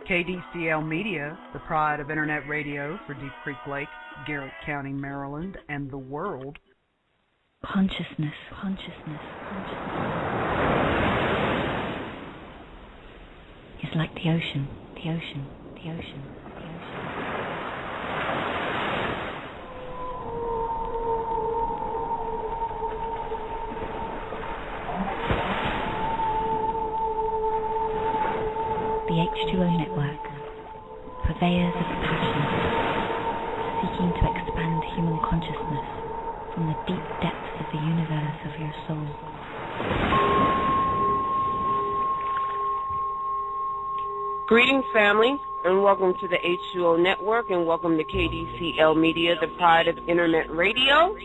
KDCL Media, the pride of Internet radio for Deep Creek Lake, Garrett County, Maryland, and the world. Consciousness. It's like the ocean. The H2O Network, purveyors of passion, seeking to expand human consciousness from the deep depths of the universe of your soul. Greetings, family, and welcome to the H2O Network, and welcome to KDCL Media, the pride of Internet radio.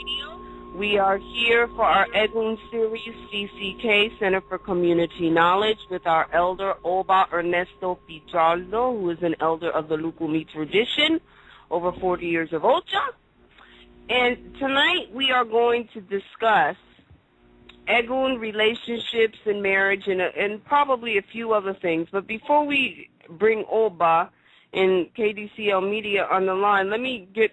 We are here for our Egun series, CCK, Center for Community Knowledge, with our elder, Oba Ernesto Pichardo, who is an elder of the Lukumi tradition, over 40 years of Ocha. And tonight we are going to discuss Egun, relationships and marriage, and probably a few other things. But before we bring Oba and KDCL Media on the line, let me get,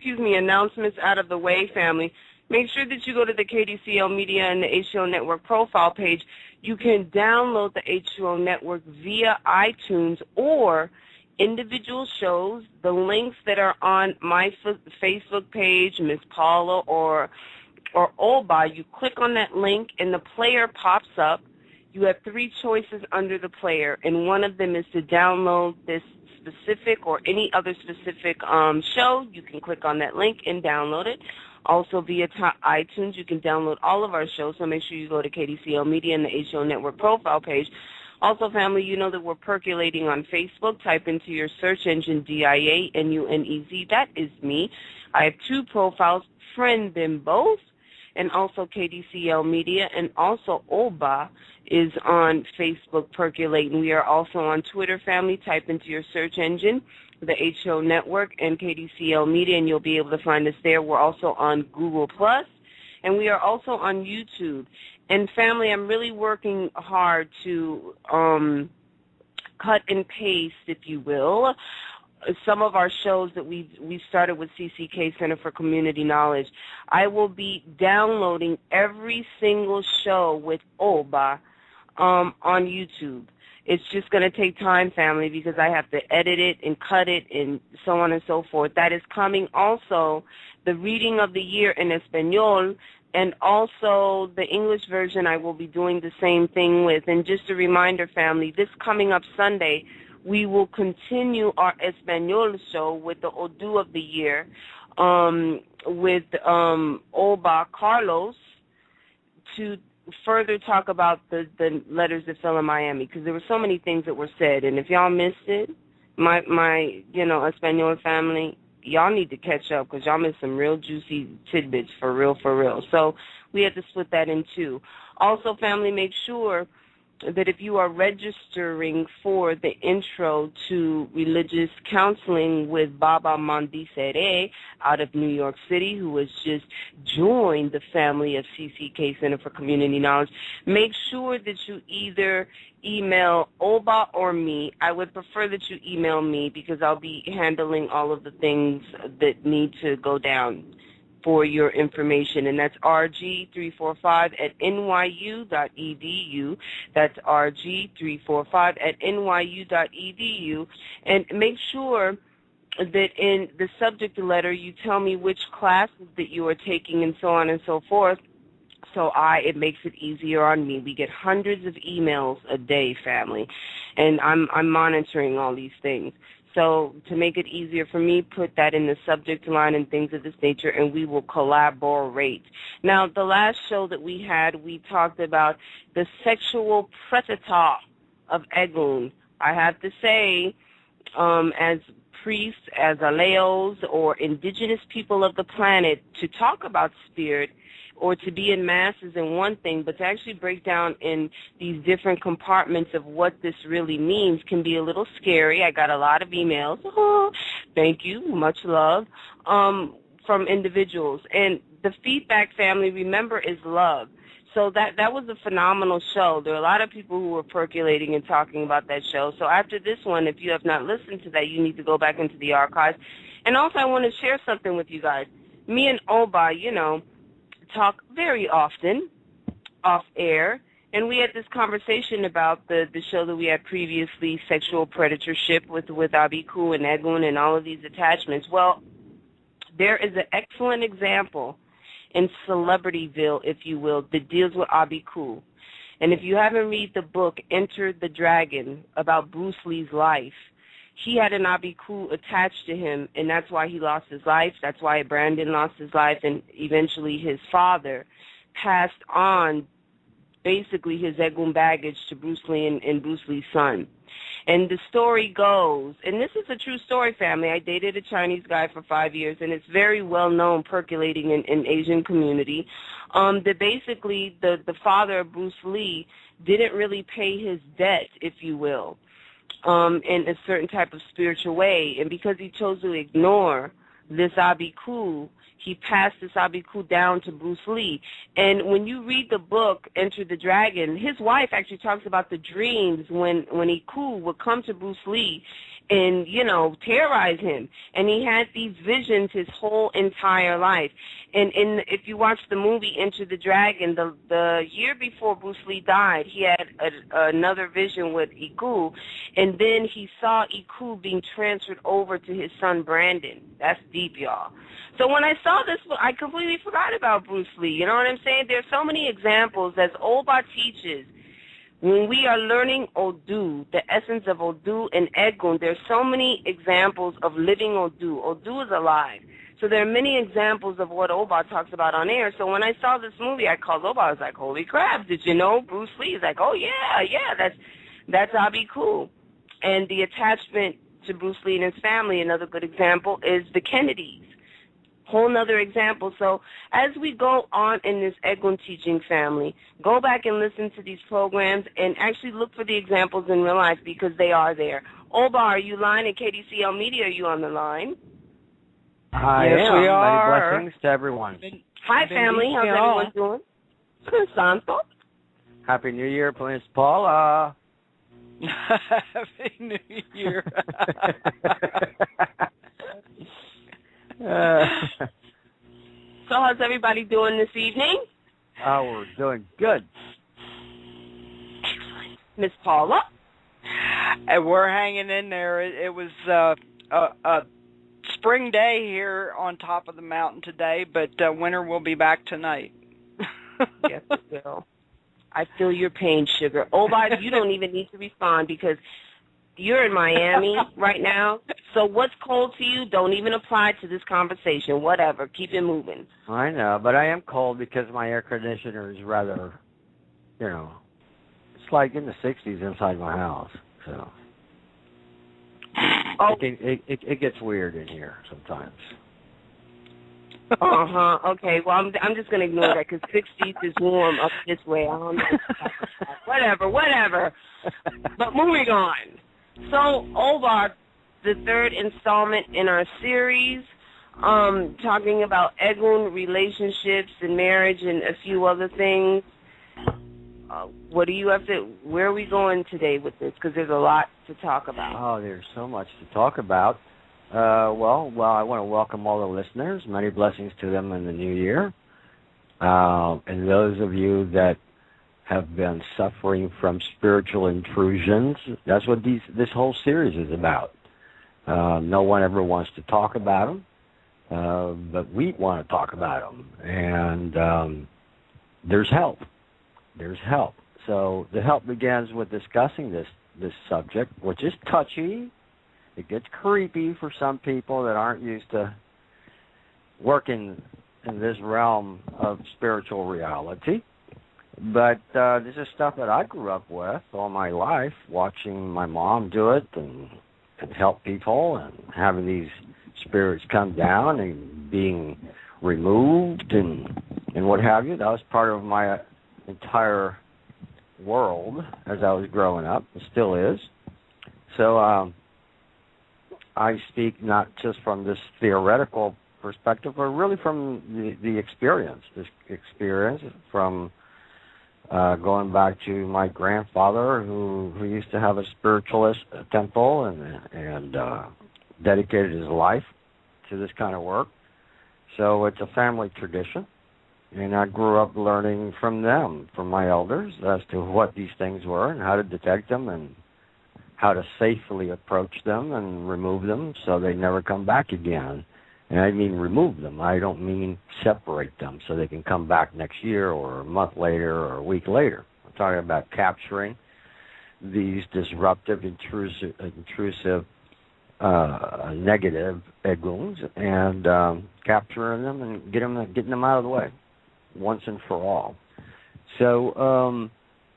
announcements out of the way, family. Make sure that you go to the KDCL Media and the H2O Network profile page. You can download the H2O Network via iTunes or individual shows. The links that are on my Facebook page, Miss Paula or Oba, you click on that link and the player pops up. You have three choices under the player, and one of them is to download this specific or any other specific show. You can click on that link and download it. Also via iTunes, you can download all of our shows, so make sure you go to KDCL Media and the H2O Network profile page. Also, family, you know that we're percolating on Facebook. Type into your search engine DIANUNEZ. That is me. I have two profiles. Friend them both. And also KDCL Media, and also Oba is on Facebook percolating. We are also on Twitter, family. Type into your search engine the H2O Network and KDCL Media, and you'll be able to find us there. We're also on Google+, and we are also on YouTube. And family, I'm really working hard to cut and paste, if you will, some of our shows that we started with CCK, Center for Community Knowledge. I will be downloading every single show with Oba on YouTube. It's just going to take time, family, because I have to edit it and cut it and so on and so forth. That is coming. Also, the reading of the year in Espanol, and also the English version I will be doing the same thing with. And just a reminder, family, this coming up Sunday, we will continue our Espanol show with the Odu of the year with Oba Carlos to further talk about the letters that fell in Miami, because there were so many things that were said. And if y'all missed it, my Espanol family, y'all need to catch up, because y'all missed some real juicy tidbits for real. So we had to split that in two. Also, family, make sure that if you are registering for the intro to religious counseling with Baba Mandisere out of New York City, who has just joined the family of CCK, Center for Community Knowledge, make sure that you either email Oba or me. I would prefer that you email me, because I'll be handling all of the things that need to go down for your information, and that's rg345@nyu.edu. That's rg345@nyu.edu. And make sure that in the subject letter you tell me which classes that you are taking and so on and so forth, so it makes it easier on me. We get hundreds of emails a day, family, and I'm monitoring all these things. So to make it easier for me, put that in the subject line and things of this nature, and we will collaborate. Now, the last show that we had, we talked about the sexual predator of Egun. I have to say, as priests, as aleos, or indigenous people of the planet, to talk about spirit or to be in masses in one thing, but to actually break down in these different compartments of what this really means can be a little scary. I got a lot of emails. Oh, thank you, much love, from individuals. And the feedback, family, remember, is love. So that was a phenomenal show. There are a lot of people who were percolating and talking about that show. So after this one, if you have not listened to that, you need to go back into the archives. And also, I want to share something with you guys. Me and Oba, talk very often off air, and we had this conversation about the show that we had previously, Sexual Predatorship with Abiku and Egun and all of these attachments. Well, there is an excellent example in Celebrityville, if you will, that deals with Abiku. And if you haven't read the book Enter the Dragon about Bruce Lee's life, he had an Abiku attached to him, and that's why he lost his life. That's why Brandon lost his life, and eventually his father passed on basically his Egun baggage to Bruce Lee and Bruce Lee's son. And the story goes, and this is a true story, family. I dated a Chinese guy for 5 years, and it's very well known, percolating in Asian community, that basically the father of Bruce Lee didn't really pay his debt, if you will, in a certain type of spiritual way. And because he chose to ignore this Abiku, he passed this Abiku down to Bruce Lee. And when you read the book, Enter the Dragon, his wife actually talks about the dreams when Iku would come to Bruce Lee and, terrorize him. And he had these visions his whole entire life. And if you watch the movie Enter the Dragon, the year before Bruce Lee died, he had another vision with Iku, and then he saw Iku being transferred over to his son Brandon. That's deep, y'all. So when I saw this, I completely forgot about Bruce Lee. You know what I'm saying? There's so many examples, as Oba teaches. When we are learning Odu, the essence of Odu and Egun, there's so many examples of living Odu. Odu is alive. So there are many examples of what Oba talks about on air. So when I saw this movie, I called Oba. I was like, holy crap, did you know Bruce Lee? He's like, oh, yeah, that's Abiku. And the attachment to Bruce Lee and his family, another good example, is the Kennedys. Whole nother example. So as we go on in this Egun teaching, family, go back and listen to these programs and actually look for the examples in real life, because they are there. Oba, are you line at KDCL Media? Are you on the line? Hi, yes, we are. Many blessings to everyone. Hi, family. How's everyone doing? Good, Santo. Happy New Year, Prince Paula. Happy New Year. So how's everybody doing this evening? Oh, we're doing good. Excellent. Miss Paula? And we're hanging in there. It was a spring day here on top of the mountain today, but winter will be back tonight. Yes, it will. I feel your pain, sugar. Oba, you don't even need to respond, because you're in Miami right now, so what's cold to you don't even apply to this conversation. Whatever. Keep it moving. I know, but I am cold because my air conditioner is rather, it's like in the 60s inside my house. So it gets weird in here sometimes. Okay. Well, I'm just gonna ignore that, because 60s is warm up this way. I don't know. Whatever. But moving on. So, Oba, the third installment in our series, talking about Egun relationships and marriage and a few other things. Where are we going today with this? Because there's a lot to talk about. Oh, there's so much to talk about. Well, I want to welcome all the listeners. Many blessings to them in the new year. And those of you that have been suffering from spiritual intrusions, that's what this whole series is about. No one ever wants to talk about them, but we want to talk about them. And there's help. There's help. So the help begins with discussing this subject, which is touchy. It gets creepy for some people that aren't used to working in this realm of spiritual reality. But this is stuff that I grew up with all my life, watching my mom do it and help people and having these spirits come down and being removed and what have you. That was part of my entire world as I was growing up. It still is. So I speak not just from this theoretical perspective, but really from the experience. This experience from going back to my grandfather, who used to have a spiritualist temple and dedicated his life to this kind of work. So it's a family tradition, and I grew up learning from them, from my elders, as to what these things were and how to detect them and how to safely approach them and remove them so they never come back again. And I mean remove them. I don't mean separate them so they can come back next year or a month later or a week later. I'm talking about capturing these disruptive, intrusive negative Eguns and capturing them and getting them out of the way once and for all. So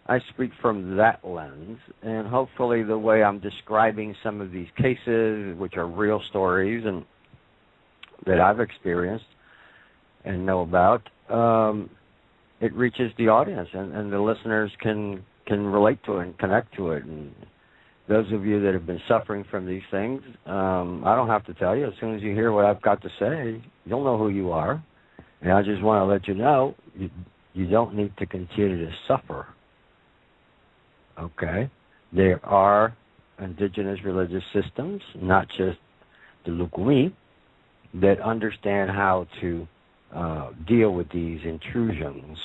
I speak from that lens, and hopefully the way I'm describing some of these cases, which are real stories and that I've experienced and know about, it reaches the audience, and the listeners can relate to it and connect to it. And those of you that have been suffering from these things, I don't have to tell you. As soon as you hear what I've got to say, you'll know who you are. And I just want to let you know, you don't need to continue to suffer. Okay? There are indigenous religious systems, not just the Lukumi, that understand how to deal with these intrusions.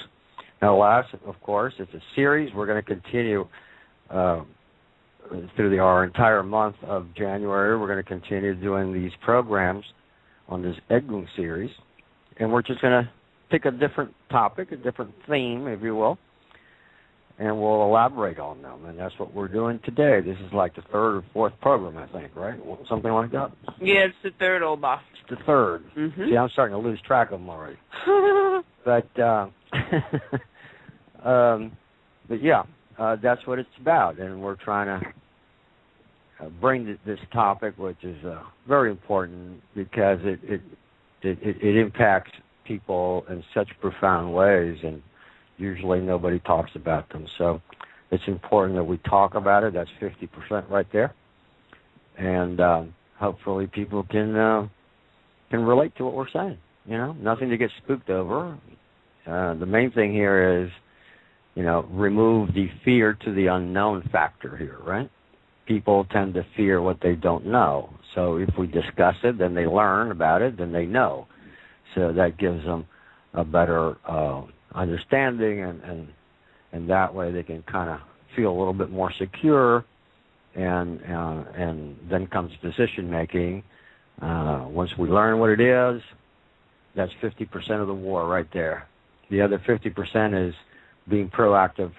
Now, last, of course, it's a series. We're going to continue through our entire month of January. We're going to continue doing these programs on this Egun series, and we're just going to pick a different topic, a different theme, if you will, and we'll elaborate on them, and that's what we're doing today. This is like the third or fourth program, I think, right? Something like that? Yeah, it's the third, old boss. It's the third. Mm-hmm. See, I'm starting to lose track of them already. But yeah, that's what it's about, and we're trying to bring this topic, which is very important because it impacts people in such profound ways, and usually nobody talks about them. So it's important that we talk about it. That's 50% right there, and hopefully people can relate to what we're saying. You know, nothing to get spooked over. The main thing here is, remove the fear to the unknown factor here, right? People tend to fear what they don't know. So if we discuss it, then they learn about it, then they know. So that gives them a better understanding, and that way they can kind of feel a little bit more secure, and then comes decision making. Once we learn what it is, that's 50% of the war right there. The other 50% is being proactive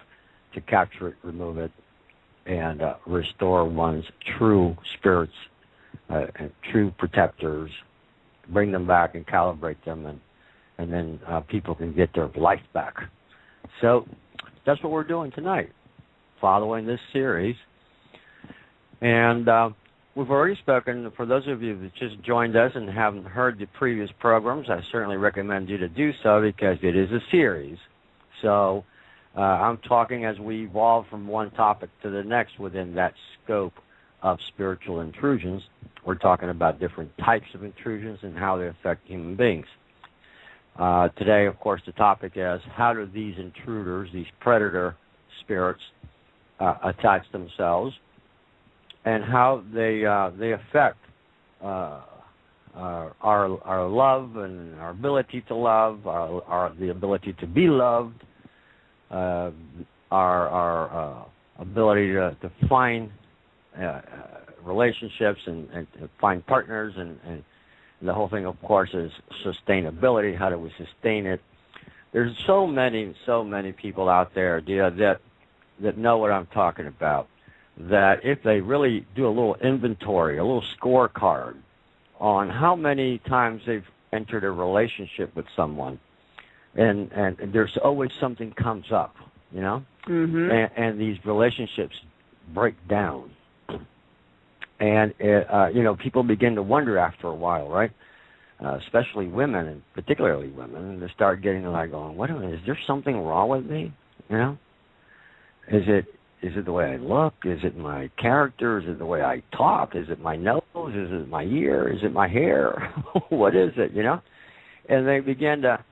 to capture it, remove it, and restore one's true spirits, and true protectors, bring them back and calibrate them, and then people can get their life back. So that's what we're doing tonight, following this series. And we've already spoken. For those of you that just joined us and haven't heard the previous programs, I certainly recommend you to do so because it is a series. So I'm talking as we evolve from one topic to the next within that scope of spiritual intrusions. We're talking about different types of intrusions and how they affect human beings. Today, of course, the topic is how do these intruders, these predator spirits, attach themselves, and how they affect our love and our ability to love, the ability to be loved, our ability to find relationships and find partners, and the whole thing, of course, is sustainability. How do we sustain it? There's so many people out there that know what I'm talking about, that if they really do a little inventory, a little scorecard on how many times they've entered a relationship with someone, and there's always something comes up, Mm-hmm. And these relationships break down. And, people begin to wonder after a while, right? Especially women, and particularly women, and they start getting like going, what is there something wrong with me? Is it the way I look? Is it my character? Is it the way I talk? Is it my nose? Is it my ear? Is it my hair? What is it, And they begin to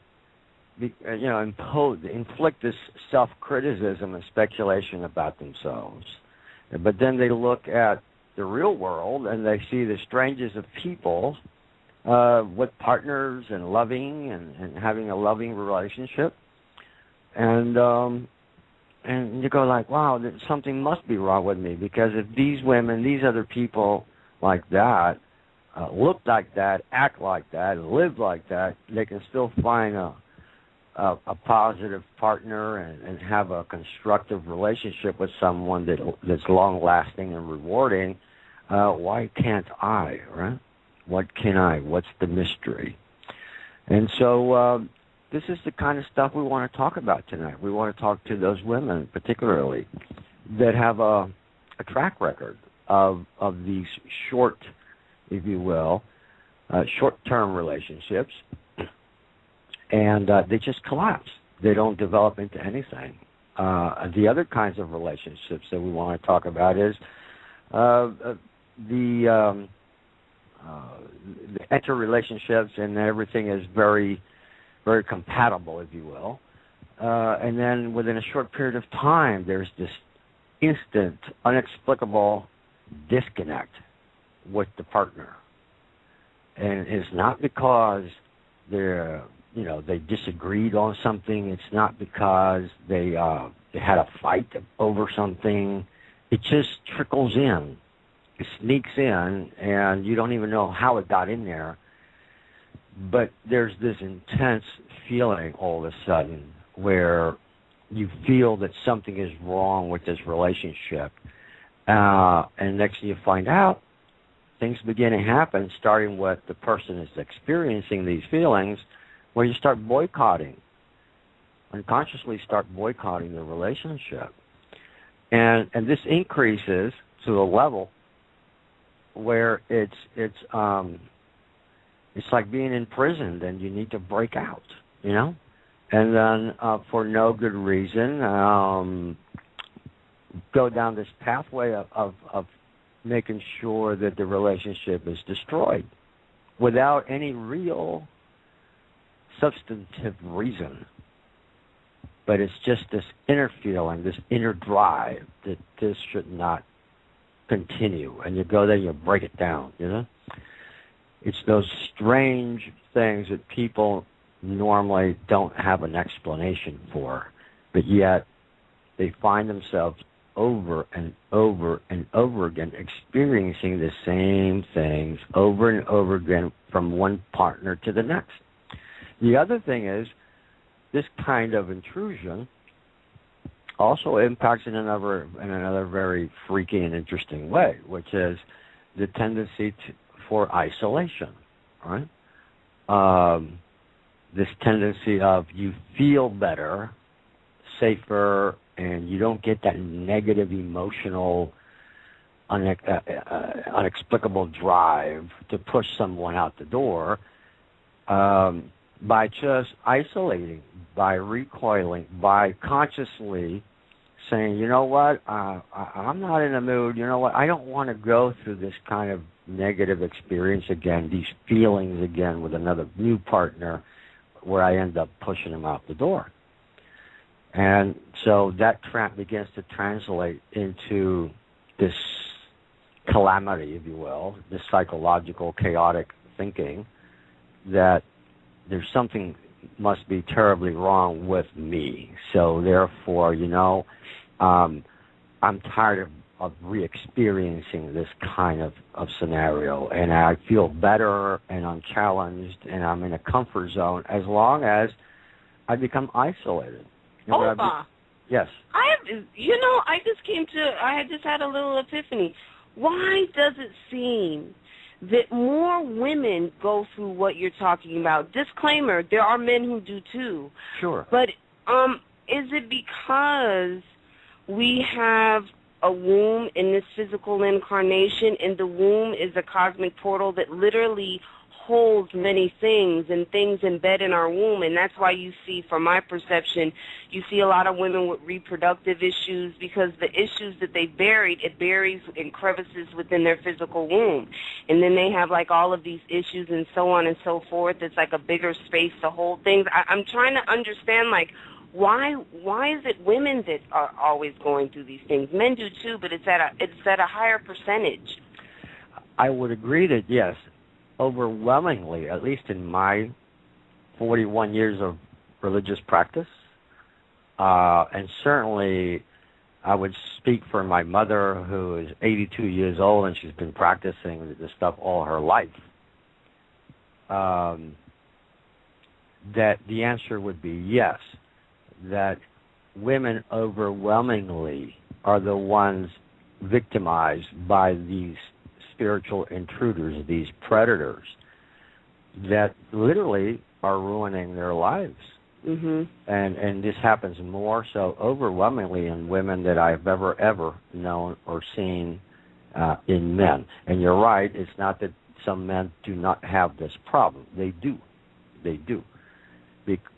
inflict this self-criticism and speculation about themselves. But then they look at the real world and they see the strangest of people with partners and loving and having a loving relationship. And you go like, wow, something must be wrong with me, because if these women, these other people like that, look like that, act like that, live like that, they can still find a positive partner and have a constructive relationship with someone that's long-lasting and rewarding. Why can't I, right? What can I? What's the mystery? And so this is the kind of stuff we want to talk about tonight. We want to talk to those women, particularly, that have a track record of these short, if you will, short-term relationships, and they just collapse. They don't develop into anything. The other kinds of relationships that we want to talk about is the interrelationships, and everything is very, very compatible, if you will. And then within a short period of time, there's this instant, inexplicable disconnect with the partner. And it's not because they disagreed on something. It's not because they had a fight over something. It just trickles in. It sneaks in, and you don't even know how it got in there. But there's this intense feeling all of a sudden where you feel that something is wrong with this relationship. And next thing you find out, things begin to happen, starting with the person is experiencing these feelings, where you start boycotting, unconsciously start boycotting the relationship. And this increases to a level where it's like being imprisoned and you need to break out, And then for no good reason, go down this pathway of making sure that the relationship is destroyed without any real substantive reason. But it's just this inner feeling, this inner drive that this should not continue. And you go there and you break it down, It's those strange things that people normally don't have an explanation for, but yet they find themselves over and over and over again experiencing the same things over and over again from one partner to the next. The other thing is, this kind of intrusion also impacts in another very freaky and interesting way, which is the tendency for isolation, right? This tendency of you feel better, safer, and you don't get that negative emotional, unexplicable drive to push someone out the door by just isolating, by recoiling, by consciously saying, you know what, I'm not in the mood, you know what, I don't want to go through this kind of negative experience again, these feelings again with another new partner where I end up pushing them out the door. And so that begins to translate into this calamity, if you will, this psychological, chaotic thinking that there's something must be terribly wrong with me. So therefore, I'm tired of re-experiencing this kind of scenario, and I feel better and I'm challenged and I'm in a comfort zone as long as I become isolated. Yes. I just had a little epiphany. Why does it seem that more women go through what you're talking about? Disclaimer, there are men who do too. Sure. But is it because we have a womb in this physical incarnation, and the womb is a cosmic portal that literally holds many things and things embed in our womb. And that's why you see, from my perception, you see a lot of women with reproductive issues, because the issues that they buried, it buries in crevices within their physical womb. And then they have like all of these issues and so on and so forth. It's like a bigger space to hold things. I'm trying to understand, like, why is it women that are always going through these things? Men do too, but it's at a higher percentage. I would agree that, yes, overwhelmingly, at least in my 41 years of religious practice, and certainly I would speak for my mother, who is 82 years old, and she's been practicing this stuff all her life, that the answer would be yes, that women overwhelmingly are the ones victimized by these spiritual intruders, these predators that literally are ruining their lives. Mm-hmm. And this happens more so overwhelmingly in women that I've ever known or seen in men. And you're right, it's not that some men do not have this problem. They do.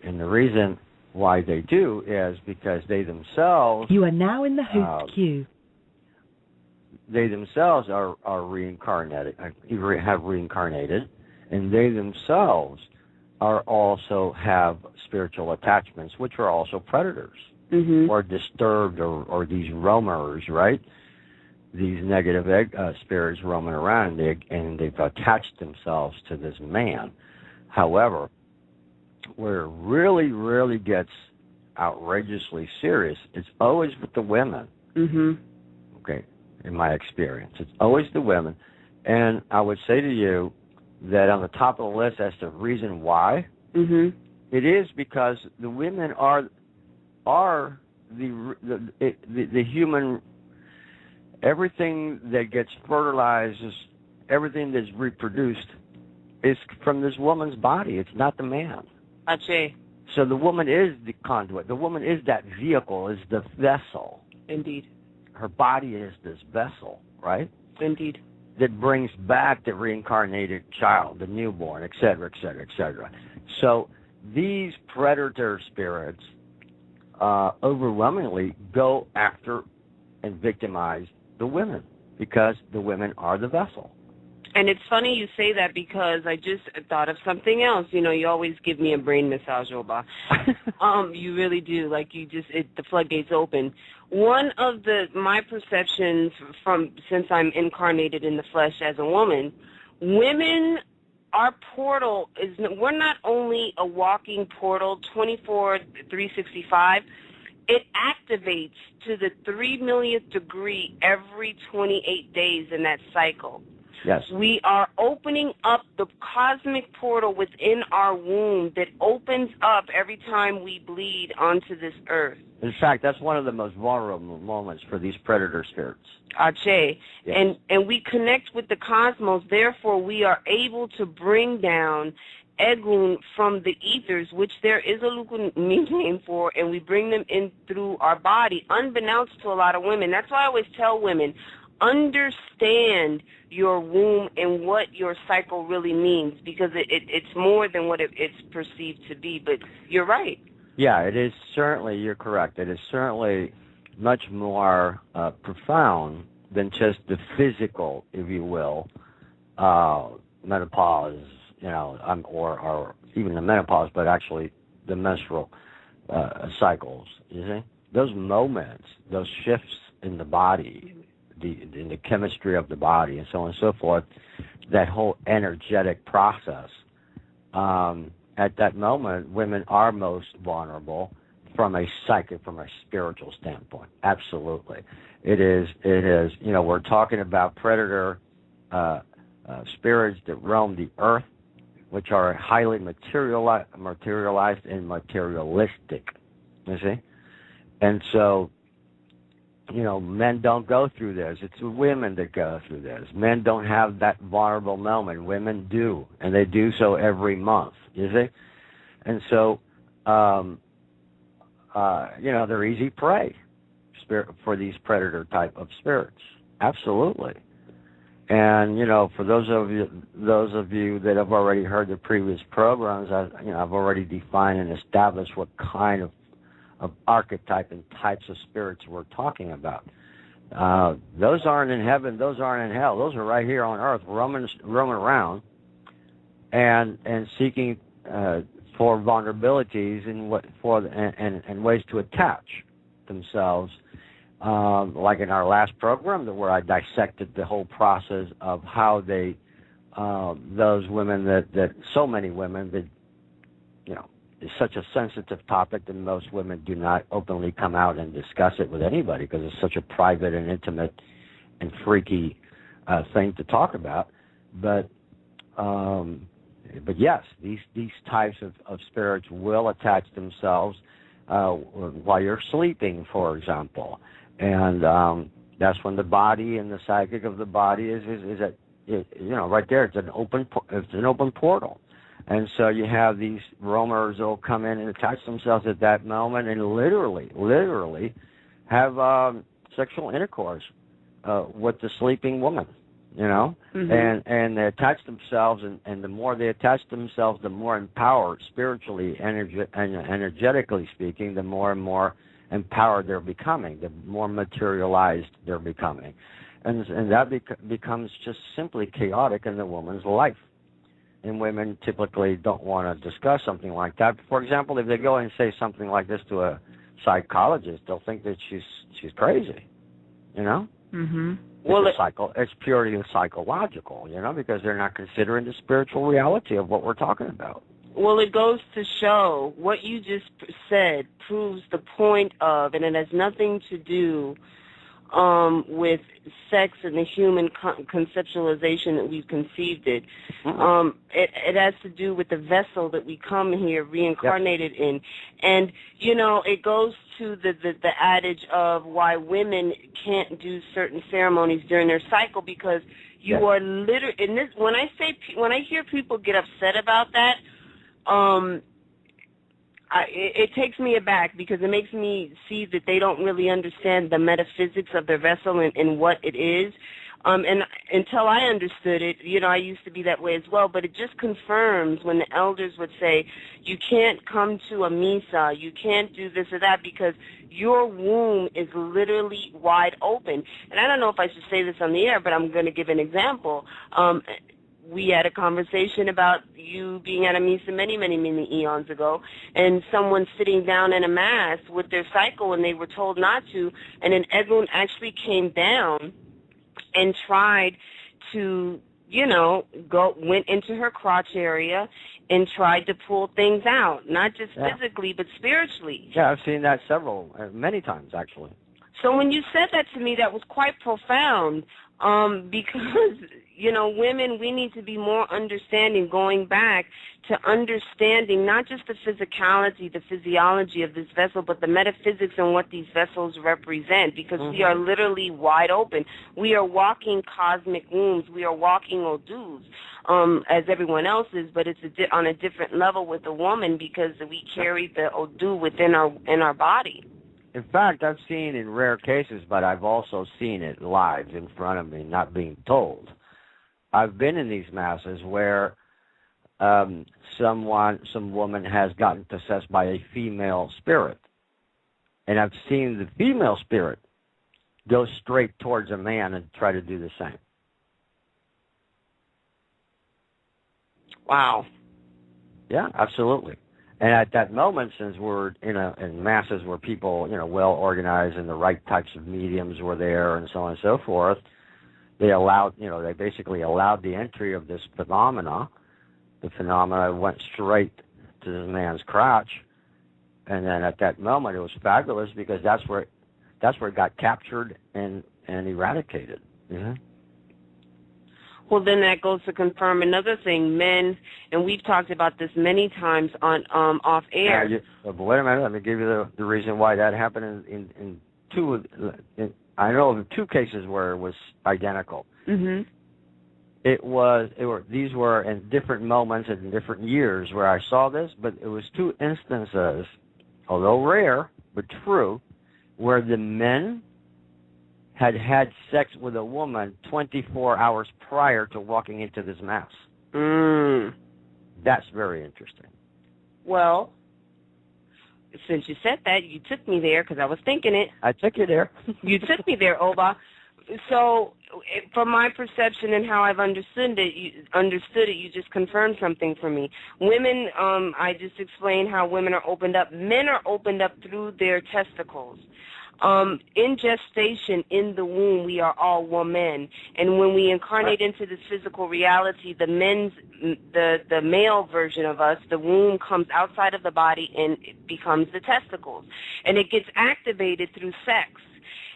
And the reason why they do is because they themselves... You are now in the host queue. They themselves are reincarnated, have reincarnated, and they themselves are also have spiritual attachments, which are also predators, mm-hmm. or disturbed, or these roamers, right? These negative spirits roaming around, and they've attached themselves to this man. However, where it really, really gets outrageously serious, it's always with the women. Mm-hmm. Okay. In my experience, it's always the women. And I would say to you that on the top of the list as to reason why, mm-hmm. it is because the women are the human, everything that gets fertilized, everything that's reproduced is from this woman's body. It's not the man. Ache. So the woman is the conduit. The woman is that vehicle, is the vessel. Indeed. Her body is this vessel, right? Indeed. That brings back the reincarnated child, the newborn, et cetera, et cetera, et cetera. So these predator spirits overwhelmingly go after and victimize the women because the women are the vessel. And it's funny you say that, because I just thought of something else. You know, you always give me a brain massage, Oba. You really do. Like, the floodgates open. One of my perceptions since I'm incarnated in the flesh as a woman, women, our portal we're not only a walking portal 24/365. It activates to the 3 millionth degree every 28 days in that cycle. Yes. We are opening up the cosmic portal within our womb that opens up every time we bleed onto this earth. In fact, that's one of the most vulnerable moments for these predator spirits. Ache. Yes. And we connect with the cosmos. Therefore, we are able to bring down Egun from the ethers, which there is a Luku name for, and we bring them in through our body, unbeknownst to a lot of women. That's why I always tell women, understand your womb and what your cycle really means, because it's more than what it's perceived to be. But you're right. Yeah, it is certainly, you're correct. It is certainly much more profound than just the physical, if you will, menopause, or even the menopause, but actually the menstrual cycles, you see? Those moments, those shifts in the body, in the chemistry of the body, and so on and so forth, that whole energetic process, at that moment, women are most vulnerable from a psychic, from a spiritual standpoint. Absolutely. It is, we're talking about predator spirits that roam the earth, which are highly materialized and materialistic, you see? And so, men don't go through this. It's women that go through this. Men don't have that vulnerable moment. Women do, and they do so every month, you see? And so, they're easy prey. for these predator type of spirits. Absolutely. And for those of you that have already heard the previous programs, I've already defined and established what kind of archetype and types of spirits we're talking about. Those aren't in heaven. Those aren't in hell. Those are right here on earth, roaming around, and seeking for vulnerabilities and ways to attach themselves. Like in our last program, where I dissected the whole process of how those women that so many women that it's such a sensitive topic that most women do not openly come out and discuss it with anybody because it's such a private and intimate and freaky thing to talk about. But yes, these types of spirits will attach themselves while you're sleeping, for example. And that's when the body and the psychic of the body is at right there. It's an open portal, and so you have these roamers will come in and attach themselves at that moment and literally have sexual intercourse with the sleeping woman. And they attach themselves, and the more they attach themselves, the more empowered spiritually, energetically speaking, the more and more empowered they're becoming, the more materialized they're becoming. And that becomes just simply chaotic in the woman's life. And women typically don't want to discuss something like that. For example, if they go and say something like this to a psychologist, they'll think that she's crazy, Mm-hmm. It's purely psychological, because they're not considering the spiritual reality of what we're talking about. Well, it goes to show what you just said proves the point of, and it has nothing to do with sex and the human conceptualization that we've conceived it. Mm-hmm. It has to do with the vessel that we come here reincarnated in. And, it goes to the adage of why women can't do certain ceremonies during their cycle, because you are literally, in this, when I hear people get upset about that, it takes me aback, because it makes me see that they don't really understand the metaphysics of their vessel and what it is. And until I understood it, I used to be that way as well, but it just confirms when the elders would say, you can't come to a misa, you can't do this or that, because your womb is literally wide open. And I don't know if I should say this on the air, but I'm going to give an example. We had a conversation about you being at a misa many, many, many eons ago, and someone sitting down in a mass with their cycle, and they were told not to, and an Egun actually came down and tried to, went into her crotch area and tried to pull things out, not just physically, but spiritually. Yeah, I've seen that many times, actually. So when you said that to me, that was quite profound, because, women, we need to be more understanding, going back to understanding not just the physicality, the physiology of this vessel, but the metaphysics and what these vessels represent, because we are literally wide open. We are walking cosmic wombs. We are walking odus, as everyone else is, but it's on a different level with the woman, because we carry the odu within our body. In fact, I've seen in rare cases, but I've also seen it live in front of me, not being told. I've been in these masses where some woman has gotten possessed by a female spirit, and I've seen the female spirit go straight towards a man and try to do the same. Wow. Yeah, absolutely. And at that moment, since we're in masses where people, well organized and the right types of mediums were there and so on and so forth, they basically allowed the entry of this phenomena. The phenomena went straight to this man's crotch, and then at that moment it was fabulous, because that's where it got captured and eradicated. Mm-hmm. Well, then that goes to confirm another thing. Men, and we've talked about this many times on off air. But wait a minute. Let me give you the reason why that happened in two. I know of two cases where it was identical. Mm-hmm. These were in different moments and in different years where I saw this, but it was two instances, although rare but true, where the men had had sex with a woman 24 hours prior to walking into this mass. That's very interesting. Well, since you said that, you took me there because I was thinking it. I took you there. You took me there, Oba. So, from my perception and how I've understood it, you just confirmed something for me. Women, I just explained how women are opened up. Men are opened up through their testicles. In gestation, in the womb, we are all women, and when we incarnate into this physical reality, the male version of us, the womb comes outside of the body and it becomes the testicles, and it gets activated through sex.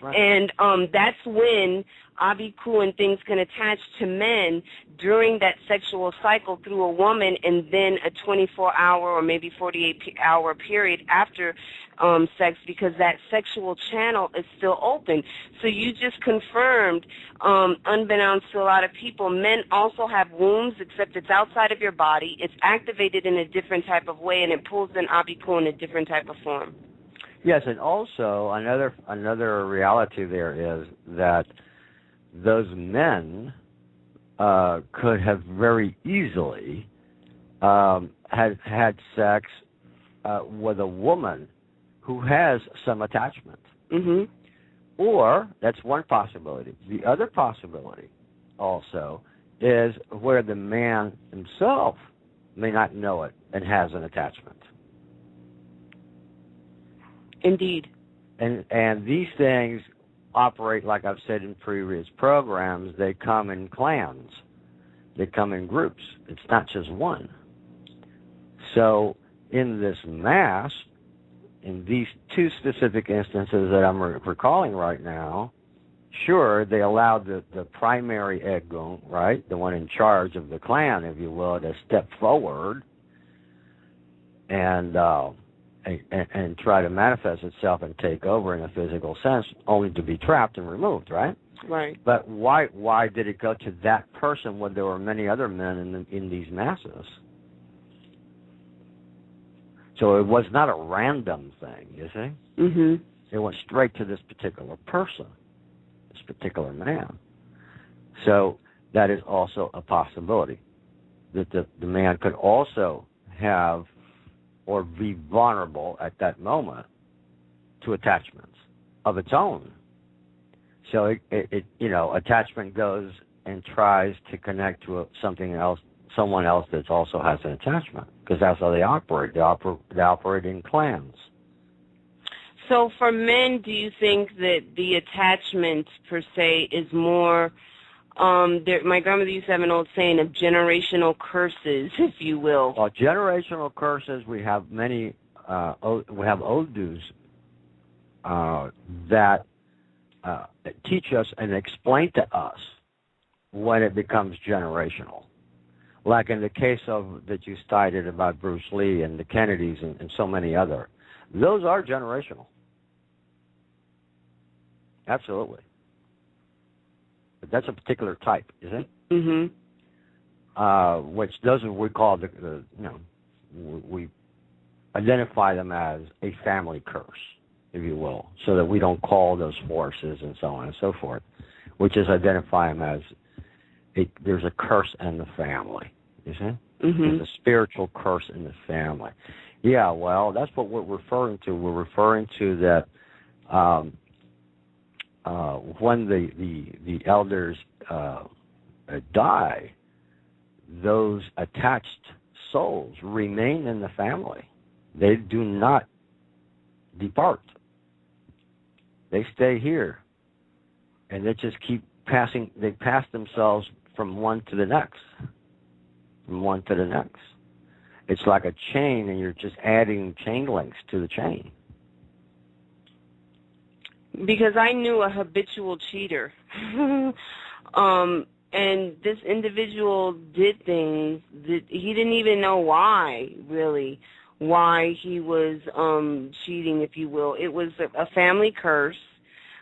Right. And that's when Abiku and things can attach to men during that sexual cycle through a woman, and then a 24-hour or maybe 48-hour period after sex, because that sexual channel is still open. So you just confirmed, unbeknownst to a lot of people, men also have wombs, except it's outside of your body. It's activated in a different type of way, and it pulls in Abiku in a different type of form. Yes, and also another reality there is that those men could have very easily had sex with a woman who has some attachment. Mm-hmm. Or, that's one possibility. The other possibility also is where the man himself may not know it and has an attachment. Indeed. And these things operate, like I've said in previous programs, they come in clans. They come in groups. It's not just one. So in this mass, in these two specific instances that I'm recalling right now, sure, they allowed the primary Egun, right, the one in charge of the clan, if you will, to step forward and try to manifest itself and take over in a physical sense, only to be trapped and removed, right? Right. But why did it go to that person when there were many other men in these masses? So it was not a random thing, you see? Mm-hmm. It went straight to this particular person, this particular man. So that is also a possibility, that the man could also have or be vulnerable at that moment to attachments of its own. So it attachment goes and tries to connect to something else, someone else that also has an attachment, because that's how they operate. They operate in clans. So for men, do you think that the attachment per se is more? My grandmother used to have an old saying of generational curses, if you will. Well, generational curses, we have many, we have Odus that teach us and explain to us when it becomes generational. Like in the case of that you cited about Bruce Lee and the Kennedys and so many other. Those are generational. Absolutely. But that's a particular type, isn't it? Mm-hmm. Which those are we call we identify them as a family curse, if you will, so that we don't call those forces and so on and so forth. We just identify them as there's a curse in the family, you see? Mm-hmm. There's a spiritual curse in the family. Yeah, well, that's what we're referring to. We're referring to that. When the elders die, those attached souls remain in the family. They do not depart. They stay here, and they just keep passing. They pass themselves from one to the next, from one to the next. It's like a chain, and you're just adding chain links to the chain. Because I knew a habitual cheater. And this individual did things that he didn't even know why he was cheating, if you will. It was a family curse,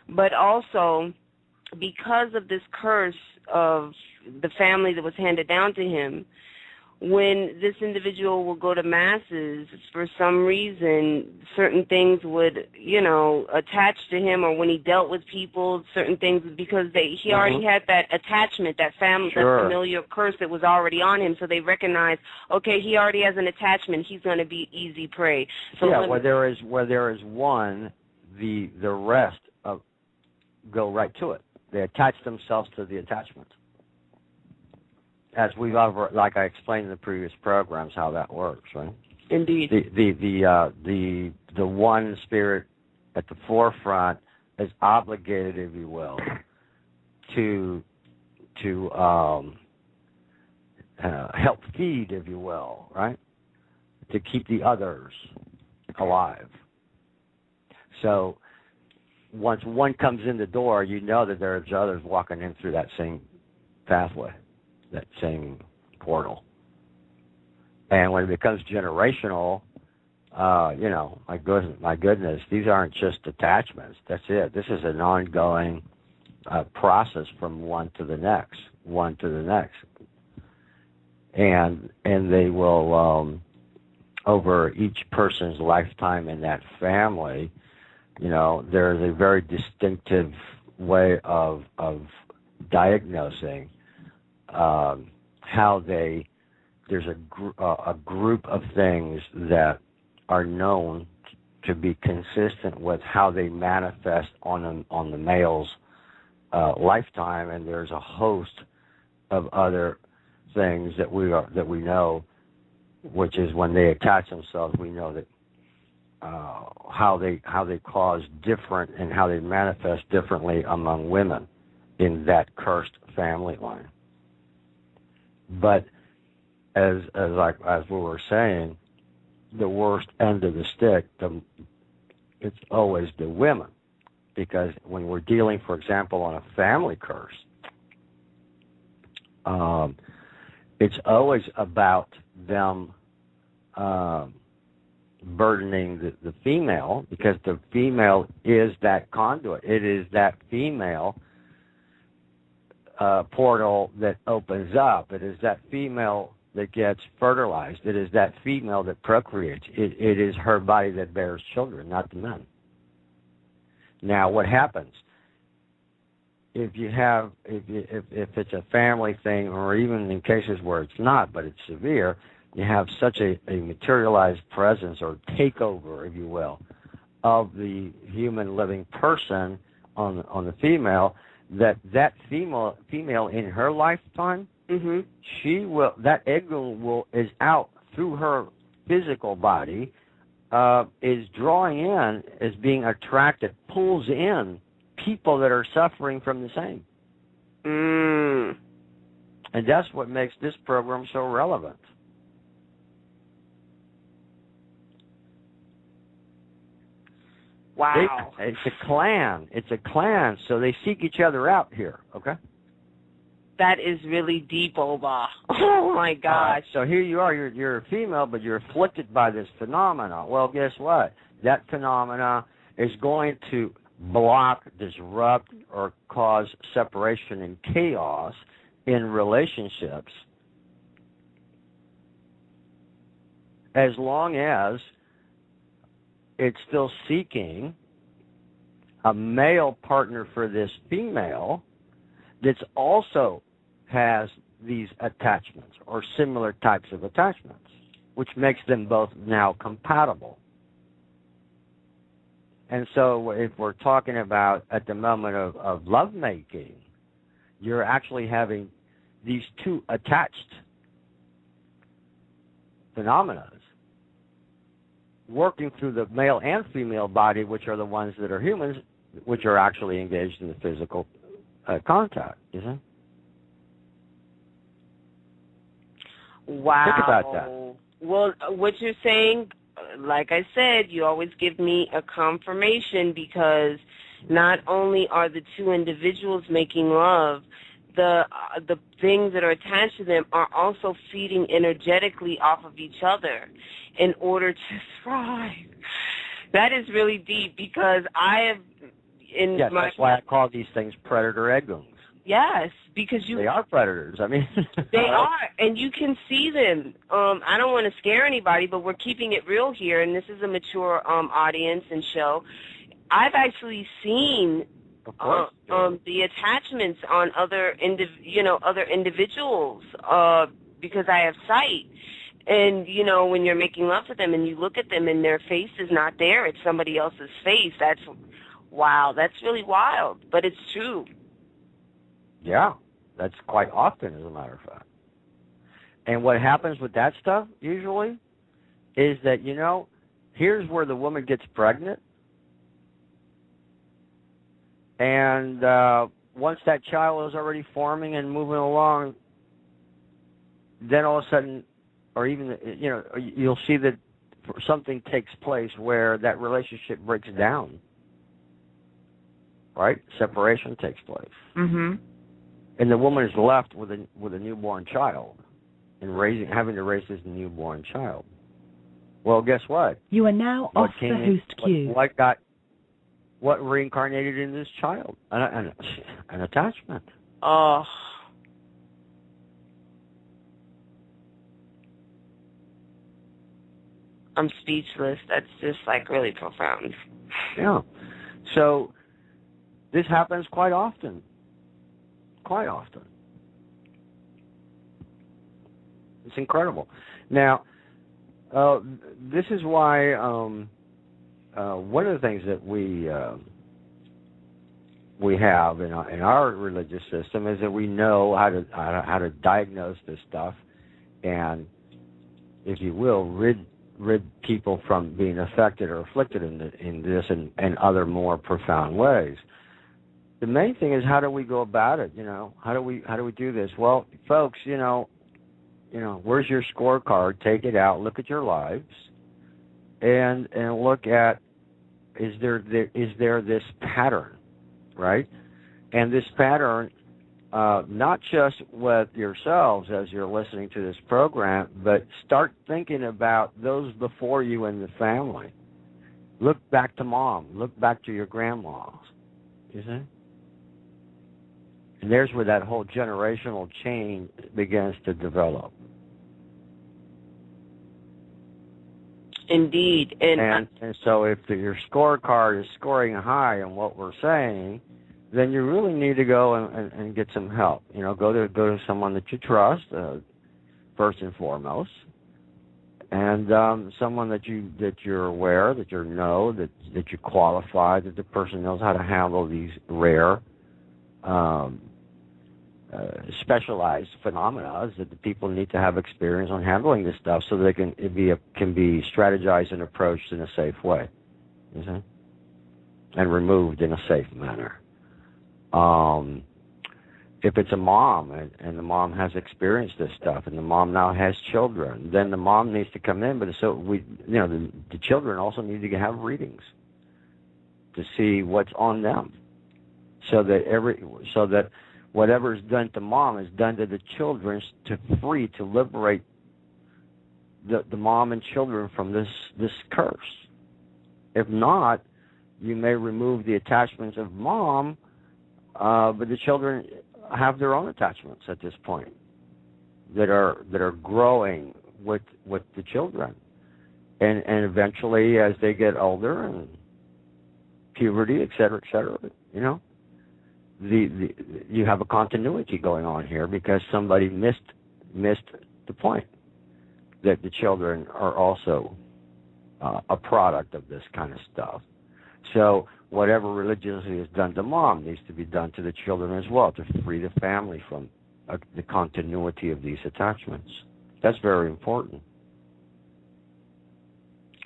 but also because of this curse of the family that was handed down to him, when this individual will go to masses, for some reason, certain things would, attach to him, or when he dealt with people, certain things, because he already had that attachment, that that familiar curse that was already on him, so they recognize, okay, he already has an attachment, he's going to be easy prey. So where there is one, the rest go right to it. They attach themselves to the attachment. As like I explained in the previous programs, how that works, right? Indeed. The one spirit at the forefront is obligated, if you will, to help feed, if you will, right? To keep the others alive. So once one comes in the door, you know that there's others walking in through that same pathway, that same portal. And when it becomes generational, my goodness, these aren't just attachments. That's it. This is an ongoing process from one to the next. And they will, over each person's lifetime in that family, there's a very distinctive way of diagnosing how there's a group of things that are known to be consistent with how they manifest on the male's lifetime, and there's a host of other things that we know, which is when they attach themselves, we know that how they cause different and how they manifest differently among women in that cursed family line. But as we were saying, the worst end of the stick, it's always the women, because when we're dealing, for example, on a family curse, it's always about them burdening the female, because the female is that conduit. It is that female portal that opens up. It is that female that gets fertilized. It is that female that procreates. It is her body that bears children, not the men. Now, what happens if it's a family thing, or even in cases where it's not, but it's severe, you have such a materialized presence or takeover, if you will, of the human living person on the female, that female in her lifetime, that Egun is out through her physical body, is drawing in, is being attracted, pulls in people that are suffering from the same. And that's what makes this program so relevant. Wow. It's a clan, so they seek each other out here, okay? That is really deep, Oba. Oh, my gosh. So here you are, you're a female, but you're afflicted by this phenomena. Well, guess what? That phenomena is going to block, disrupt, or cause separation and chaos in relationships, as long as it's still seeking a male partner for this female that's also has these attachments or similar types of attachments, which makes them both now compatible. And so if we're talking about at the moment of lovemaking, you're actually having these two attached phenomena working through the male and female body, which are the ones that are humans, which are actually engaged in the physical contact, you see? Wow. Think about that. Well, what you're saying, like I said, you always give me a confirmation, because not only are the two individuals making love, the things that are attached to them are also feeding energetically off of each other in order to thrive. That is really deep, because I have that's why I call these things predator Eguns. Yes, because they are predators. I mean, they are, and you can see them. I don't want to scare anybody, but we're keeping it real here, and this is a mature audience and show. I've actually seen the attachments on other individuals because I have sight. And, when you're making love to them and you look at them and their face is not there, it's somebody else's face, that's really wild, but it's true. Yeah, that's quite often, as a matter of fact. And what happens with that stuff, usually, is that, here's where the woman gets pregnant. And once that child is already forming and moving along, then all of a sudden, or even, you'll see that something takes place where that relationship breaks down. Right? Separation takes place. Mm-hmm. And the woman is left with a newborn child and having to raise this newborn child. Well, guess what? You are now off the host queue. What reincarnated in this child? An attachment. Oh. I'm speechless. That's just really profound. Yeah. So this happens quite often. Quite often. It's incredible. Now, this is why one of the things that we have in our religious system is that we know how to diagnose this stuff, and, if you will, rid people from being affected or afflicted in this and other more profound ways. The main thing is, how do we go about it? How do we do this? Well, folks, where's your scorecard? Take it out, look at your lives, and look at, is there this pattern, right? And this pattern, not just with yourselves as you're listening to this program, but start thinking about those before you in the family. Look back to mom. Look back to your grandmas. You see? And there's where that whole generational chain begins to develop. Indeed. And so if your scorecard is scoring high on what we're saying, then you really need to go and get some help. Go to someone that you trust, first and foremost, and someone that you're aware, that you know, that you qualify, that the person knows how to handle these rare, specialized phenomena that the people need to have experience on handling this stuff, so they can be strategized and approached in a safe way, you see? And removed in a safe manner. If it's a mom and the mom has experienced this stuff and the mom now has children, then the mom needs to come in. But the children also need to have readings to see what's on them, so that whatever is done to mom is done to the children to liberate the mom and children from this curse. If not, you may remove the attachments of mom, but the children have their own attachments at this point that are growing with the children, and eventually, as they get older and puberty, et cetera, you have a continuity going on here because somebody missed the point that the children are also a product of this kind of stuff. So whatever religiously is done to mom needs to be done to the children as well, to free the family from the continuity of these attachments. That's very important.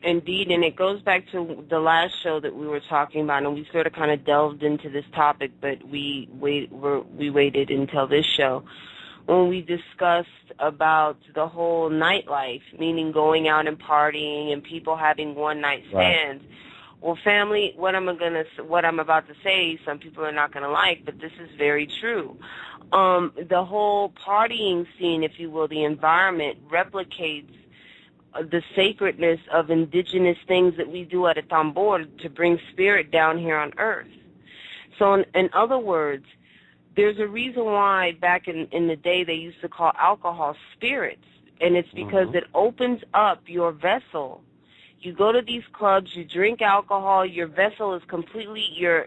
Indeed, and it goes back to the last show that we were talking about, and we sort of kind of delved into this topic, but we waited until this show when we discussed about the whole nightlife, meaning going out and partying and people having one-night stands. Right. Well, family, what I'm about to say, some people are not going to like, but this is very true. The whole partying scene, if you will, the environment replicates the sacredness of indigenous things that we do at a tambor to bring spirit down here on earth. So in other words, there's a reason why back in the day they used to call alcohol spirits, and it's because it opens up your vessel. You go to these clubs, you drink alcohol, your vessel is completely, you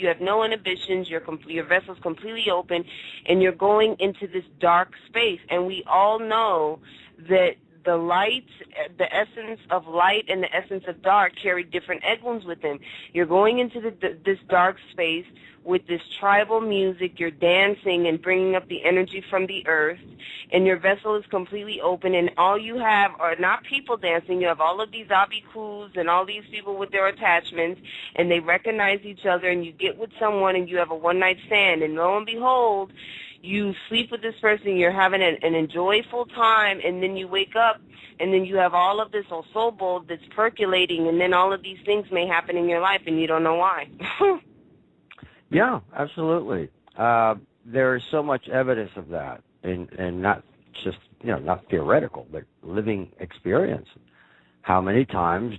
have no inhibitions, your vessel is completely open, and you're going into this dark space. And we all know that the light, the essence of light and the essence of dark carry different Eguns with them. You're going into this dark space with this tribal music. You're dancing and bringing up the energy from the earth, and your vessel is completely open, and all you have are not people dancing. You have all of these abikus and all these people with their attachments, and they recognize each other, and you get with someone, and you have a one-night stand, and lo and behold, you sleep with this person, you're having an enjoyable time, and then you wake up, and then you have all of this osobo that's percolating, and then all of these things may happen in your life, and you don't know why. Yeah, absolutely. There is so much evidence of that, and not just, not theoretical, but living experience. How many times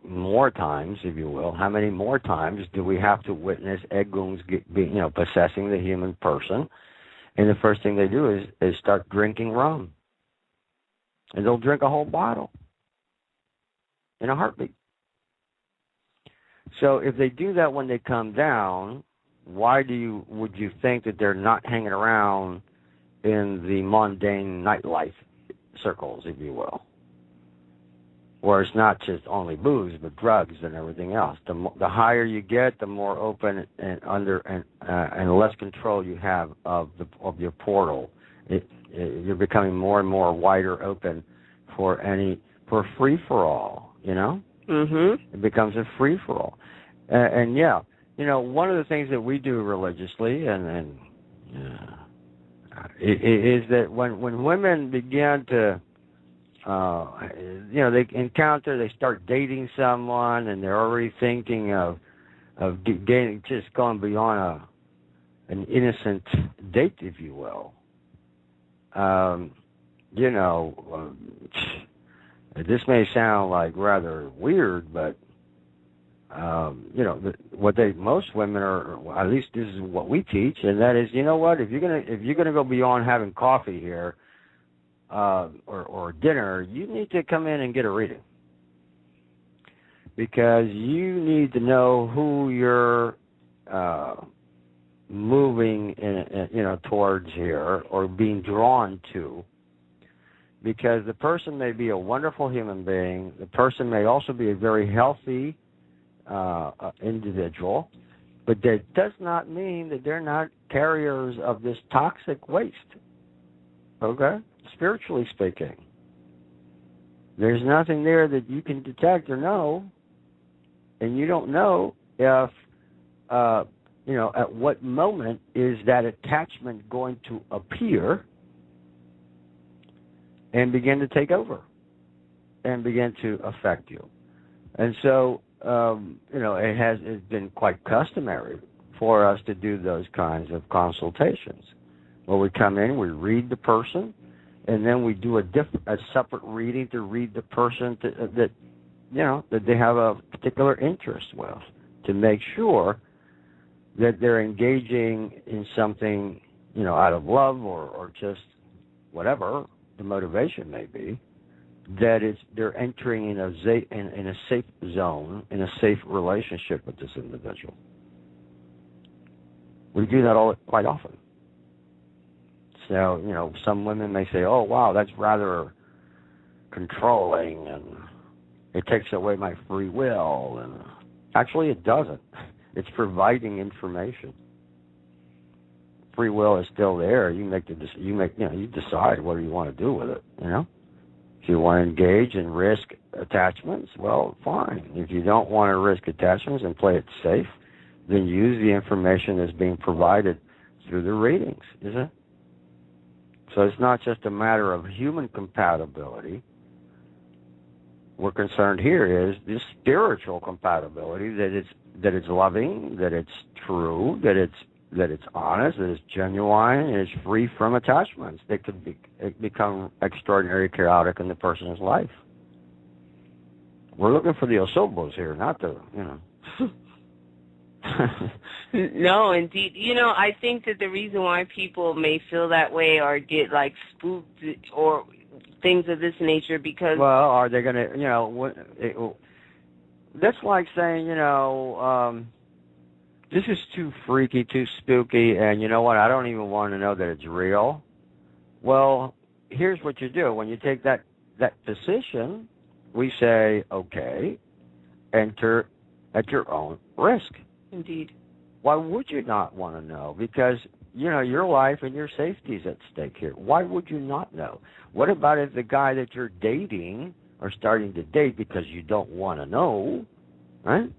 more times, if you will, how many more times do we have to witness Eguns possessing the human person? And the first thing they do is start drinking rum. And they'll drink a whole bottle in a heartbeat. So if they do that when they come down, would you think that they're not hanging around in the mundane nightlife circles, if you will? Where it's not just only booze, but drugs and everything else. The higher you get, the more open and less control you have of your portal. You're becoming more and more wider open for free for all. It becomes a free for all, and yeah, one of the things that we do religiously, is that when women begin to they start dating someone, and they're already thinking of just going beyond an innocent date, if you will. This may sound like rather weird, but most women are, at least this is what we teach, and that is, if you're gonna go beyond having coffee here, or dinner, you need to come in and get a reading, because you need to know who you're moving towards here, or being drawn to, because the person may be a wonderful human being. The person may also be a very healthy individual, but that does not mean that they're not carriers of this toxic waste. Okay? Spiritually speaking, there's nothing there that you can detect or know, and you don't know if, at what moment is that attachment going to appear and begin to take over and begin to affect you. And so, it's been quite customary for us to do those kinds of consultations, where we come in, we read the person, and then we do a separate reading to read the person that they have a particular interest with, to make sure that they're engaging in something, out of love or just whatever the motivation may be, that they're entering in a safe zone, in a safe relationship with this individual. We do that quite often. So, some women may say, oh, wow, that's rather controlling, and it takes away my free will. And actually, it doesn't. It's providing information. Free will is still there. You decide what you want to do with it, If you want to engage and risk attachments, well, fine. If you don't want to risk attachments and play it safe, then use the information that's being provided through the readings, is it? So it's not just a matter of human compatibility. We're concerned here is this spiritual compatibility, that it's loving, that it's true, that it's honest, that it's genuine, and it's free from attachments that could become extraordinarily chaotic in the person's life. We're looking for the osobos here, not the, No, indeed. I think that the reason why people may feel that way or get like spooked or things of this nature because... Well, are they going to, that's like saying, this is too freaky, too spooky, and you know what, I don't even want to know that it's real. Well, here's what you do. When you take that position, we say, okay, enter at your own risk. Indeed. Why would you not want to know? Because, your life and your safety is at stake here. Why would you not know? What about if the guy that you're dating or starting to date because you don't want to know, right?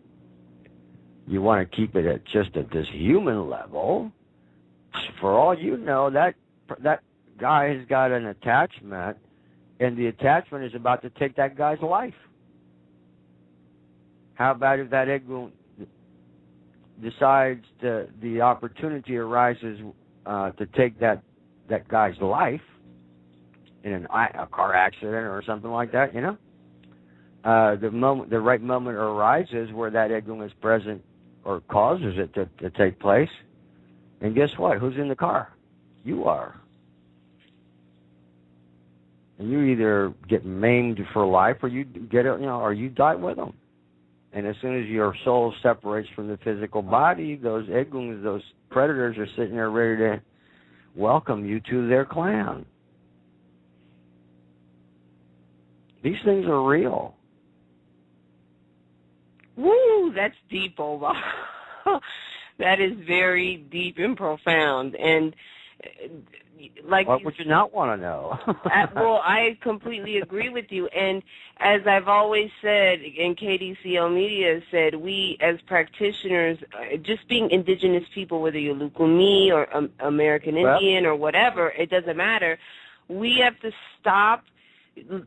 You want to keep it at just at this human level. For all you know, that guy has got an attachment, and the attachment is about to take that guy's life. How about if that Egun decides the opportunity arises to take that guy's life in a car accident or something like that, the right moment arises where that Egun is present or causes it to take place, and guess what? Who's in the car? You are. And you either get maimed for life, or you get or you die with them. And as soon as your soul separates from the physical body, those Eguns, those predators, are sitting there ready to welcome you to their clan. These things are real. Woo, that's deep, Oba. That is very deep and profound. And like, what would you not want to know? Well, I completely agree with you. And as I've always said, and KDCL Media has said, we as practitioners, just being indigenous people, whether you're Lukumi or American Indian or whatever, it doesn't matter. We have to stop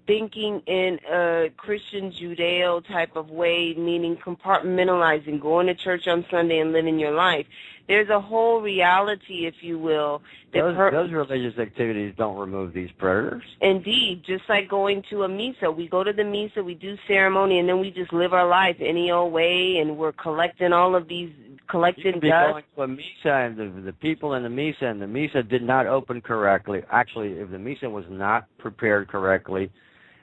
thinking in a Christian Judeo type of way, meaning compartmentalizing, going to church on Sunday and living your life. There's a whole reality, if you will. That those religious activities don't remove these predators. Indeed, just like going to a misa. We go to the misa, we do ceremony, and then we just live our life any old way, and we're collecting all of these, collecting dust. Going to a misa, and the people in the misa did not open correctly. Actually, if the misa was not prepared correctly,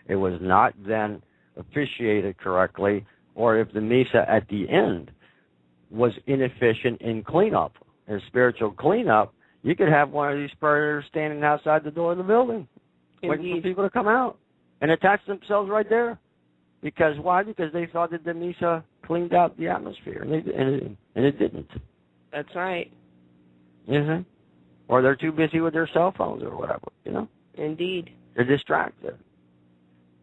it was not then officiated correctly, or if the misa at the end was inefficient in cleanup, in spiritual cleanup, you could have one of these predators standing outside the door of the building, waiting for people to come out and attach themselves right there. Because why? Because they thought that the misa cleaned out the atmosphere, and it didn't. That's right. Mm-hmm. Or they're too busy with their cell phones or whatever, Indeed. They're distracted.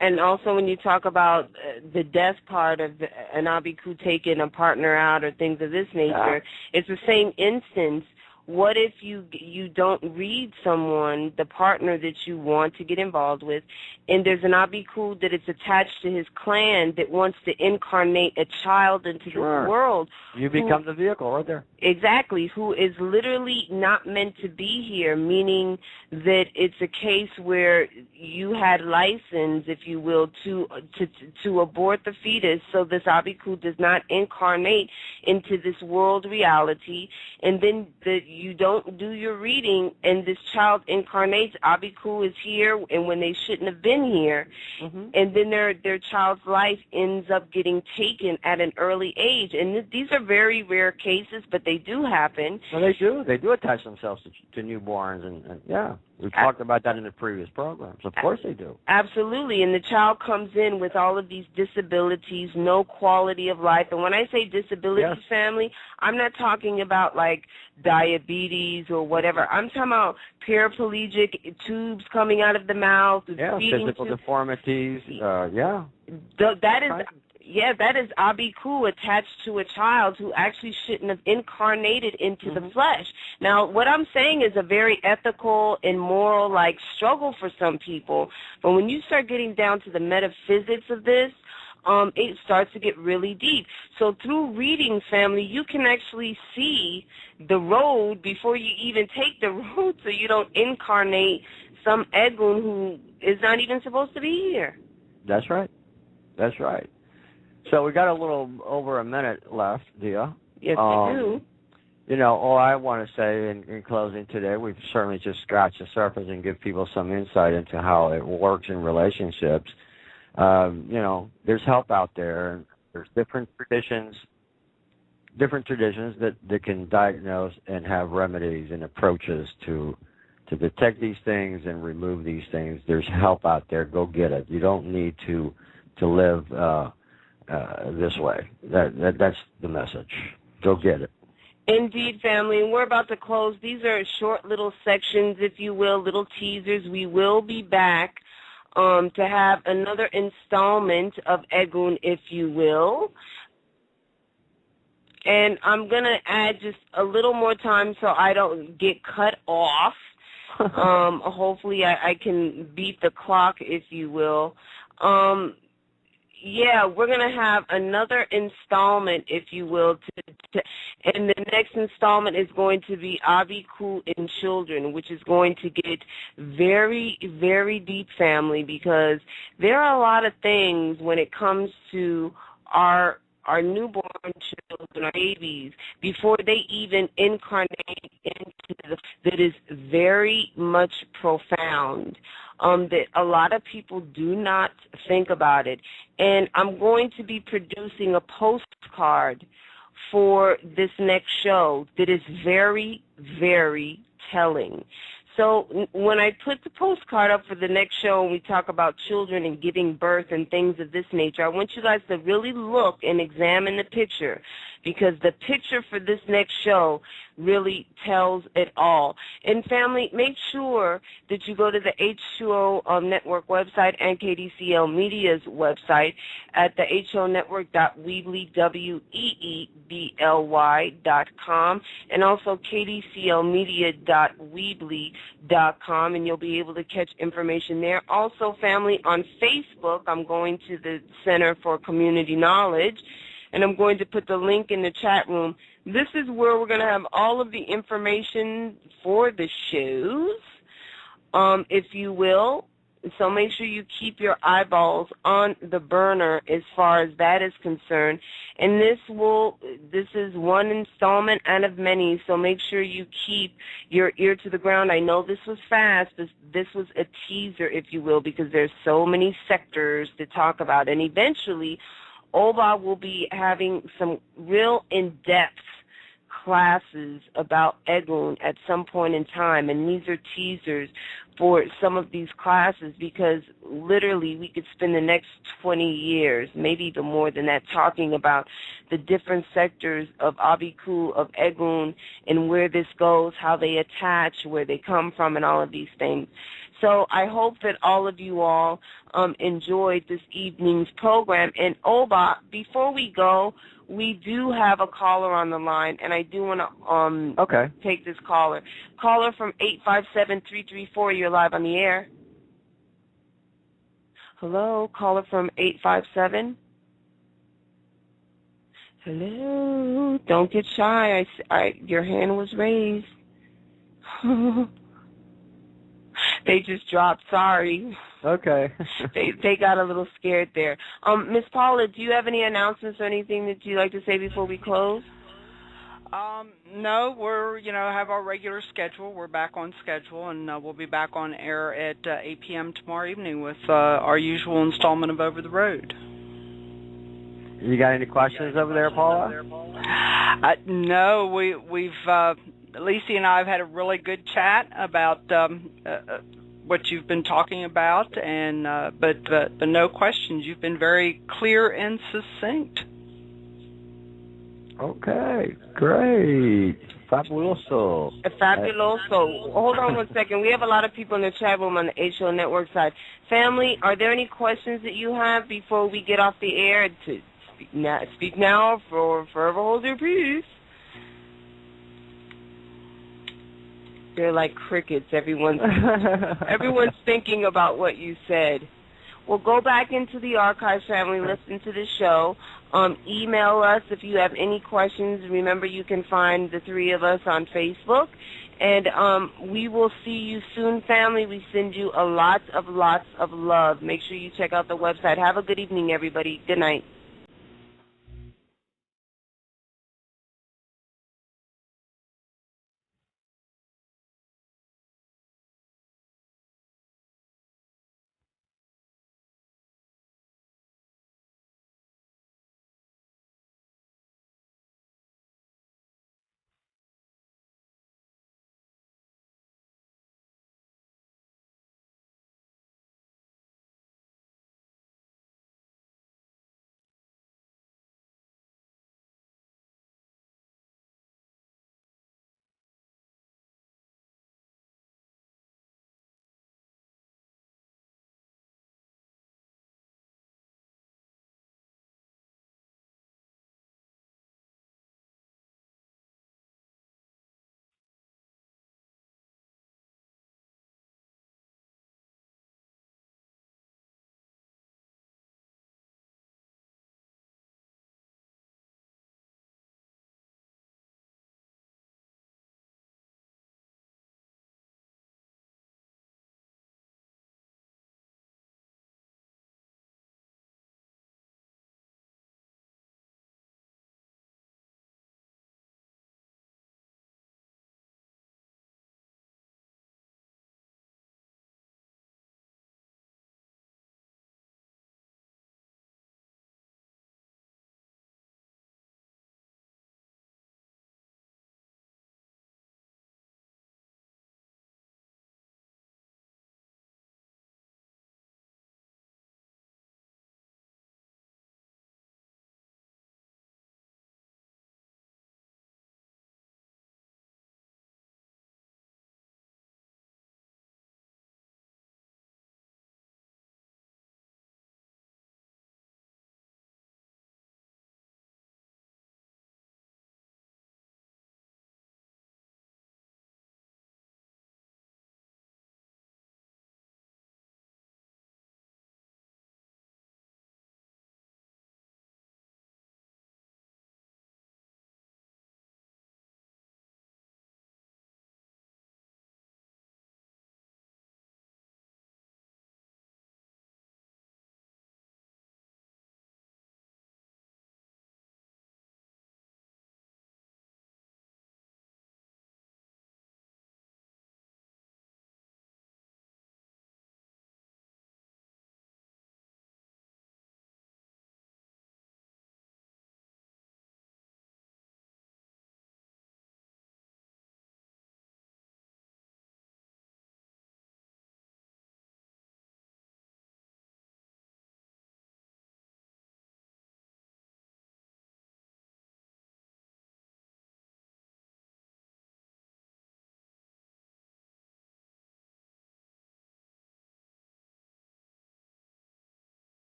And also when you talk about the death part of an abiku taking a partner out or things of this nature, it's the same instance. What if you don't read someone, the partner that you want to get involved with, and there's an abiku that is attached to his clan that wants to incarnate a child into this world? You become the vehicle right there. Exactly, who is literally not meant to be here, meaning that it's a case where you had license, if you will, to abort the fetus, so this abiku does not incarnate into this world reality, and then you don't do your reading, and this child incarnates. Abiku is here, and when they shouldn't have been here, and then their child's life ends up getting taken at an early age. And these are very rare cases, but they do happen. Well, they do. They do attach themselves to newborns, and yeah. We talked about that in the previous programs. Of course they do. Absolutely. And the child comes in with all of these disabilities, no quality of life. And when I say disabilities, family, I'm not talking about like diabetes or whatever. I'm talking about paraplegic, tubes coming out of the mouth. Physical deformities. That is abiku attached to a child who actually shouldn't have incarnated into the flesh. Now, what I'm saying is a very ethical and moral, struggle for some people. But when you start getting down to the metaphysics of this, it starts to get really deep. So through reading, family, you can actually see the road before you even take the road, so you don't incarnate some Egun who is not even supposed to be here. That's right. That's right. So we got a little over a minute left, Dia. Yes, I do. You know, all I want to say in closing today, we've certainly just scratched the surface and give people some insight into how it works in relationships. You know, there's help out there, and there's different traditions that can diagnose and have remedies and approaches to detect these things and remove these things. There's help out there. Go get it. You don't need to live this way. That's the message. Go get it. Indeed, family, and we're about to close. These are short little sections, if you will, little teasers. We will be back to have another installment of Egun, if you will. And I'm going to add just a little more time so I don't get cut off. Hopefully I can beat the clock, if you will. Yeah, we're going to have another installment, if you will, and the next installment is going to be Abiku in Children, which is going to get very, very deep, family, because there are a lot of things when it comes to our newborn children, our babies, before they even incarnate into that is very much profound, that a lot of people do not think about it. And I'm going to be producing a postcard for this next show that is very, very telling. So when I put the postcard up for the next show and we talk about children and giving birth and things of this nature, I want you guys to really look and examine the picture, because the picture for this next show really tells it all. And family, make sure that you go to the H2O Network website and KDCL Media's website at the HONetwork.weebly.com and also KDCLmedia.weebly.com, and you'll be able to catch information there. Also, family, on Facebook, I'm going to the Center for Community Knowledge, and I'm going to put the link in the chat room. This is where we're going to have all of the information for the shows, if you will. So make sure you keep your eyeballs on the burner as far as that is concerned. And this is one installment out of many, so make sure you keep your ear to the ground. I know this was fast, but this was a teaser, if you will, because there's so many sectors to talk about. And eventually, Oba will be having some real in-depth classes about Egun at some point in time, and these are teasers for some of these classes, because literally we could spend the next 20 years, maybe even more than that, talking about the different sectors of Abiku, of Egun, and where this goes, how they attach, where they come from, and all of these things. So I hope that all of you all enjoyed this evening's program. And Oba, before we go, we do have a caller on the line, and I do want to take this caller. Caller from 857-334, you're live on the air. Hello, caller from 857. Hello, don't get shy. Your hand was raised. They just dropped. Sorry. Okay. they got a little scared there. Miss Paula, do you have any announcements or anything that you'd like to say before we close? No, we're have our regular schedule. We're back on schedule, and we'll be back on air at 8 p.m. tomorrow evening with our usual installment of Over the Road. You got any questions over there, Paula? No, we've Lacey and I have had a really good chat about what you've been talking about, and but no questions. You've been very clear and succinct. Okay, great. Fabuloso. Fabuloso. Hold on one second. We have a lot of people in the chat room on the HO Network side. Family, are there any questions that you have before we get off the air? To speak now for forever hold your peace. They're like crickets. Everyone's thinking about what you said. Well, go back into the archives, family. Listen to the show. Email us if you have any questions. Remember, you can find the three of us on Facebook. And we will see you soon, family. We send you lots of love. Make sure you check out the website. Have a good evening, everybody. Good night.